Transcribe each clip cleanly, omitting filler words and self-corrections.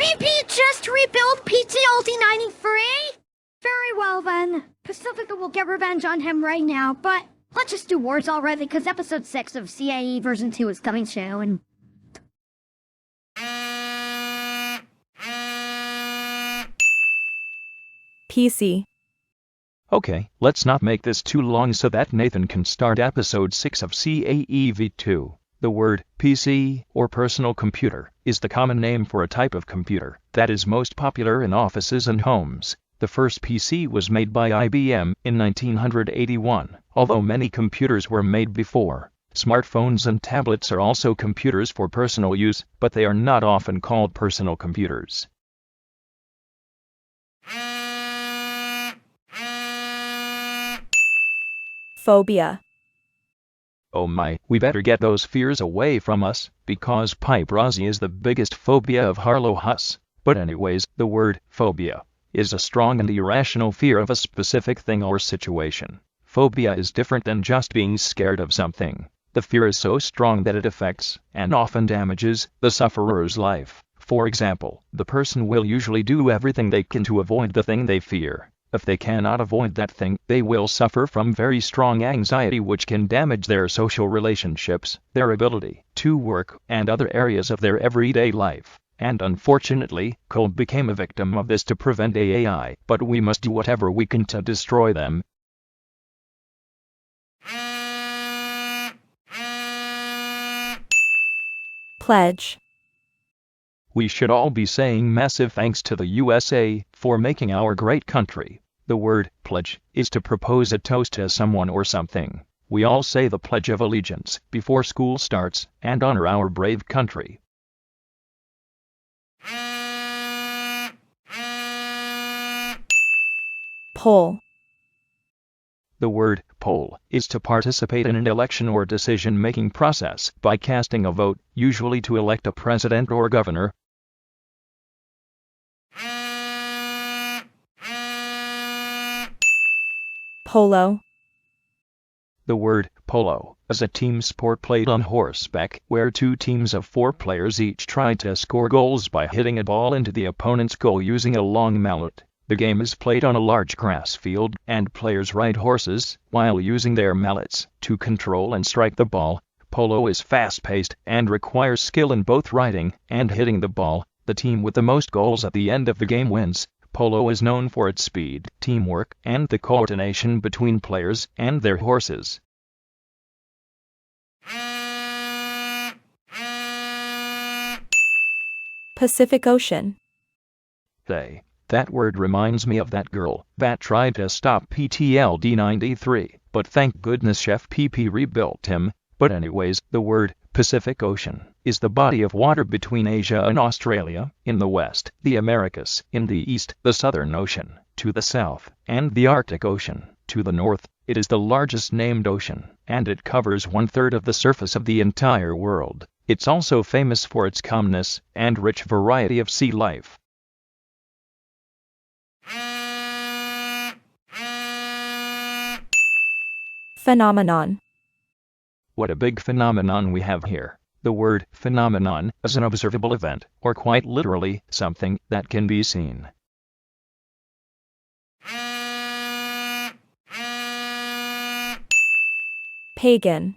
PP just rebuilt PTLD 93? Very well then. Pacifica will get revenge on him right now, but let's just do words already, because episode 6 of SQEE version 2 is coming soon. PC. Okay, let's not make this too long so that Nathan can start episode 6 of SQEE V2. The word PC, or personal computer, is the common name for a type of computer that is most popular in offices and homes. The first PC was made by IBM in 1981, although many computers were made before. Smartphones and tablets are also computers for personal use, but they are not often called personal computers. Phobia. Oh my, we better get those fears away from us, because paparazzi is the biggest phobia of Harlow Huss. But anyways, the word phobia is a strong and irrational fear of a specific thing or situation. Phobia is different than just being scared of something. The fear is so strong that it affects, and often damages, the sufferer's life. For example, the person will usually do everything they can to avoid the thing they fear. If they cannot avoid that thing, they will suffer from very strong anxiety which can damage their social relationships, their ability to work, and other areas of their everyday life. And unfortunately, Cole became a victim of this to prevent A.A.I, but we must do whatever we can to destroy them. Pledge. We should all be saying massive thanks to the USA for making our great country. The word pledge is to propose a toast to someone or something. We all say the Pledge of Allegiance before school starts and honor our brave country. Poll. The word poll is to participate in an election or decision-making process by casting a vote, usually to elect a president or governor. Polo. The word polo is a team sport played on horseback, where two teams of 4 players each try to score goals by hitting a ball into the opponent's goal using a long mallet. The game is played on a large grass field, and players ride horses while using their mallets to control and strike the ball. Polo is fast-paced and requires skill in both riding and hitting the ball. The team with the most goals at the end of the game wins. Polo is known for its speed, teamwork, and the coordination between players and their horses. Pacific Ocean. That word reminds me of that girl that tried to stop PTLD 93, but thank goodness Chef PP rebuilt him. But anyways, the word Pacific Ocean is the body of water between Asia and Australia, in the west, the Americas, in the east, the Southern Ocean, to the south, and the Arctic Ocean, to the north. It is the largest named ocean, and it covers 1/3 of the surface of the entire world. It's also famous for its calmness and rich variety of sea life. Phenomenon. What a big phenomenon we have here. The word phenomenon is an observable event, or quite literally, something that can be seen. Pagan.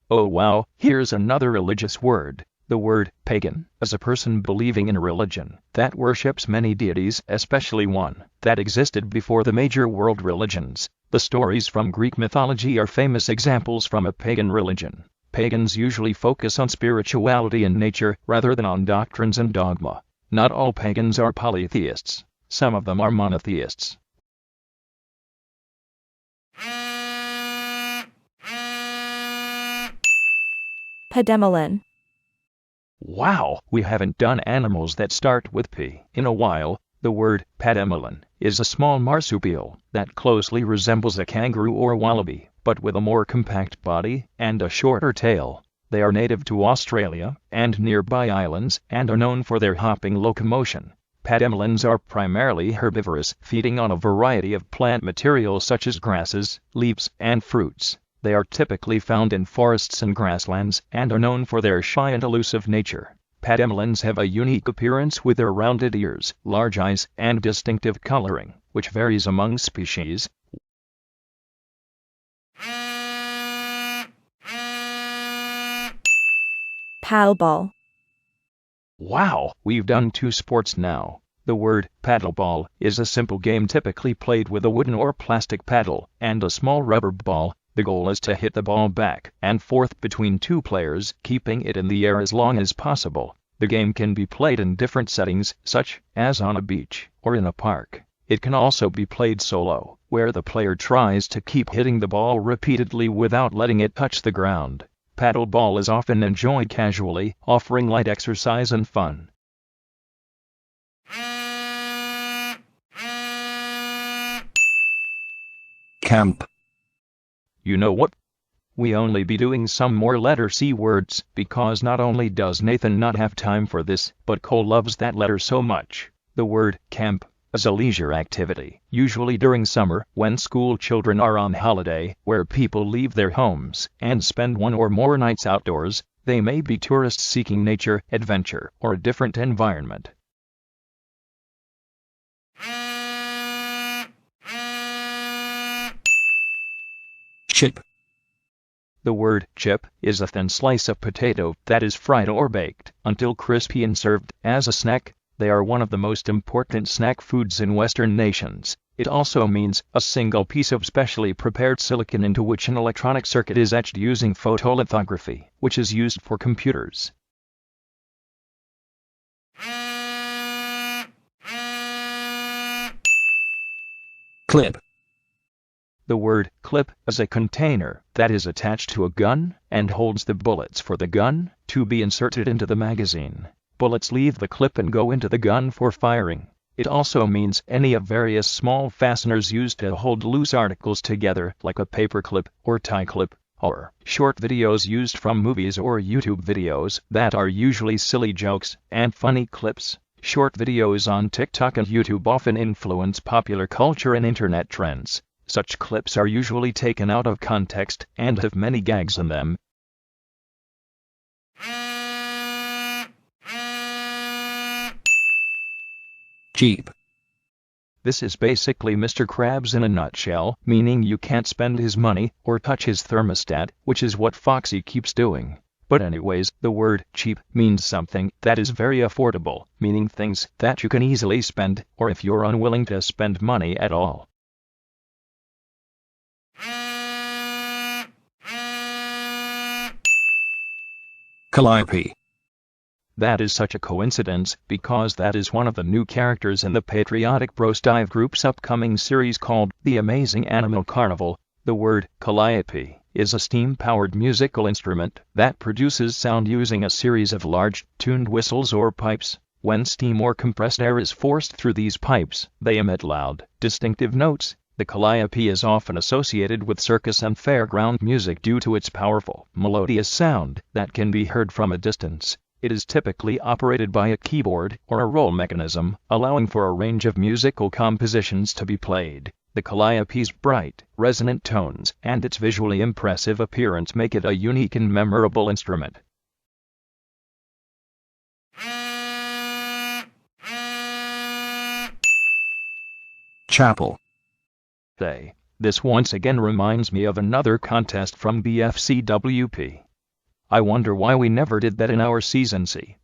Oh wow, here's another religious word. The word pagan is a person believing in a religion that worships many deities, especially one that existed before the major world religions. The stories from Greek mythology are famous examples from a pagan religion. Pagans usually focus on spirituality and nature rather than on doctrines and dogma. Not all pagans are polytheists. Some of them are monotheists. Pademelon. Wow, we haven't done animals that start with P in a while. The word pademelon is a small marsupial that closely resembles a kangaroo or wallaby, but with a more compact body and a shorter tail. They are native to Australia and nearby islands and are known for their hopping locomotion. Pademelons are primarily herbivorous, feeding on a variety of plant material such as grasses, leaves, and fruits. They are typically found in forests and grasslands and are known for their shy and elusive nature. Pademelons have a unique appearance with their rounded ears, large eyes, and distinctive coloring, which varies among species. Paddleball. Wow, we've done 2 sports now. The word paddleball is a simple game typically played with a wooden or plastic paddle and a small rubber ball. The goal is to hit the ball back and forth between 2 players, keeping it in the air as long as possible. The game can be played in different settings, such as on a beach or in a park. It can also be played solo, where the player tries to keep hitting the ball repeatedly without letting it touch the ground. Paddleball is often enjoyed casually, offering light exercise and fun. Camp. You know what? We only be doing some more letter C words, because not only does Nathan not have time for this, but Cole loves that letter so much. The word camp is a leisure activity, usually during summer, when school children are on holiday, where people leave their homes and spend 1 or more nights outdoors. They may be tourists seeking nature, adventure, or a different environment. Chip. The word chip is a thin slice of potato that is fried or baked until crispy and served as a snack. They are one of the most important snack foods in Western nations. It also means a single piece of specially prepared silicon into which an electronic circuit is etched using photolithography, which is used for computers. Clip. The word clip is a container that is attached to a gun and holds the bullets for the gun to be inserted into the magazine. Bullets leave the clip and go into the gun for firing. It also means any of various small fasteners used to hold loose articles together, like a paper clip or tie clip, or short videos used from movies or YouTube videos that are usually silly jokes and funny clips. Short videos on TikTok and YouTube often influence popular culture and internet trends. Such clips are usually taken out of context and have many gags in them. Jeep. This is basically Mr. Krabs in a nutshell, meaning you can't spend his money or touch his thermostat, which is what Foxy keeps doing. But anyways, the word cheap means something that is very affordable, meaning things that you can easily spend, or if you're unwilling to spend money at all. Calliope. That is such a coincidence, because that is one of the new characters in the Patriotic Bros Dive Group's upcoming series called The Amazing Animal Carnival. The word calliope is a steam-powered musical instrument that produces sound using a series of large, tuned whistles or pipes. When steam or compressed air is forced through these pipes, they emit loud, distinctive notes. The calliope is often associated with circus and fairground music due to its powerful, melodious sound that can be heard from a distance. It is typically operated by a keyboard or a roll mechanism, allowing for a range of musical compositions to be played. The calliope's bright, resonant tones and its visually impressive appearance make it a unique and memorable instrument. Chapel. This once again reminds me of another contest from BFCWP. I wonder why we never did that in our Season C.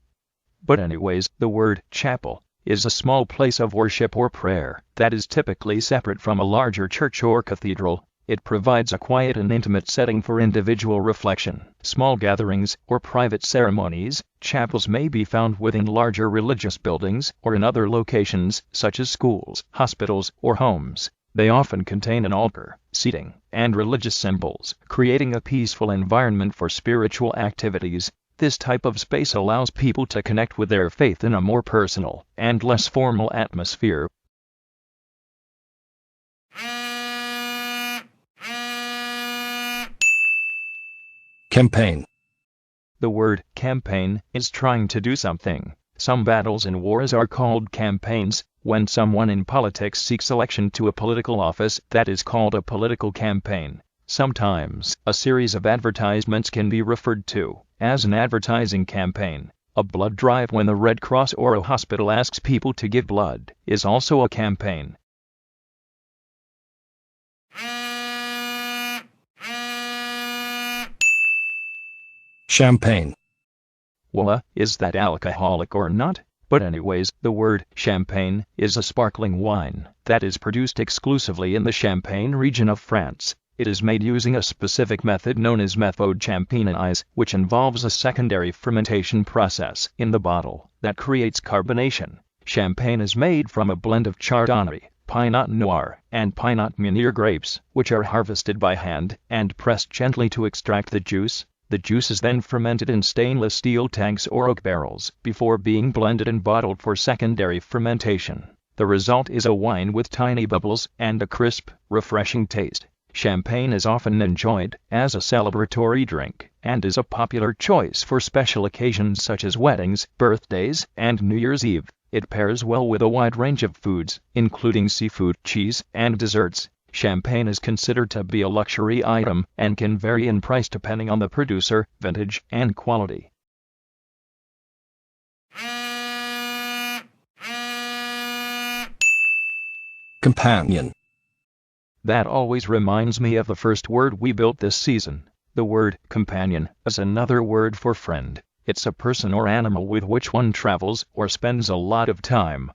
But anyways, the word chapel is a small place of worship or prayer that is typically separate from a larger church or cathedral. It provides a quiet and intimate setting for individual reflection, small gatherings, or private ceremonies. Chapels may be found within larger religious buildings or in other locations, such as schools, hospitals, or homes. They often contain an altar, seating, and religious symbols, creating a peaceful environment for spiritual activities. This type of space allows people to connect with their faith in a more personal and less formal atmosphere. Campaign. The word campaign is trying to do something. Some battles and wars are called campaigns. When someone in politics seeks election to a political office, that is called a political campaign. Sometimes, a series of advertisements can be referred to as an advertising campaign. A blood drive when the Red Cross or a hospital asks people to give blood is also a campaign. Champagne. Well, is that alcoholic or not? But anyways, the word champagne is a sparkling wine that is produced exclusively in the Champagne region of France. It is made using a specific method known as méthode champenoise, which involves a secondary fermentation process in the bottle that creates carbonation. Champagne is made from a blend of Chardonnay, Pinot Noir, and Pinot Meunier grapes, which are harvested by hand and pressed gently to extract the juice. The juice is then fermented in stainless steel tanks or oak barrels before being blended and bottled for secondary fermentation. The result is a wine with tiny bubbles and a crisp, refreshing taste. Champagne is often enjoyed as a celebratory drink and is a popular choice for special occasions such as weddings, birthdays, and New Year's Eve. It pairs well with a wide range of foods, including seafood, cheese, and desserts. Champagne is considered to be a luxury item and can vary in price depending on the producer, vintage, and quality. Companion. That always reminds me of the first word we built this season. The word companion is another word for friend. It's a person or animal with which one travels or spends a lot of time.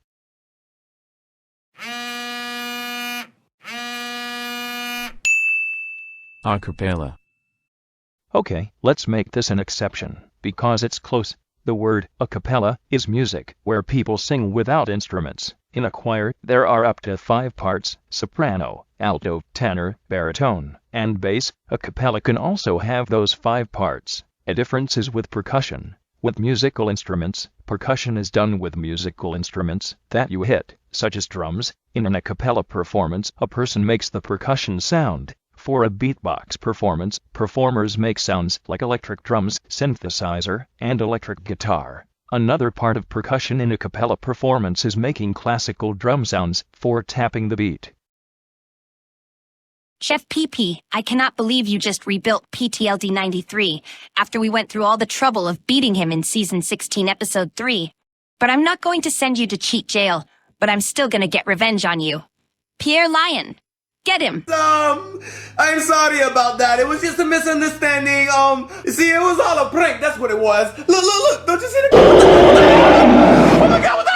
A cappella. Okay, let's make this an exception, because it's close. The word a cappella is music where people sing without instruments. In a choir, there are up to 5 parts: soprano, alto, tenor, baritone, and bass. A cappella can also have those 5 parts. A difference is with percussion. With musical instruments, percussion is done with musical instruments that you hit, such as drums. In an a cappella performance, a person makes the percussion sound. For a beatbox performance, performers make sounds like electric drums, synthesizer, and electric guitar. Another part of percussion in a cappella performance is making classical drum sounds for tapping the beat. Chef PP, I cannot believe you just rebuilt PTLD 93 after we went through all the trouble of beating him in Season 16, Episode 3. But I'm not going to send you to cheat jail, but I'm still gonna get revenge on you. Pierre Lyon, get him! I'm sorry about that. It was just a misunderstanding. See, it was all a prank. That's what it was. Look, don't you see the... Oh my God, what's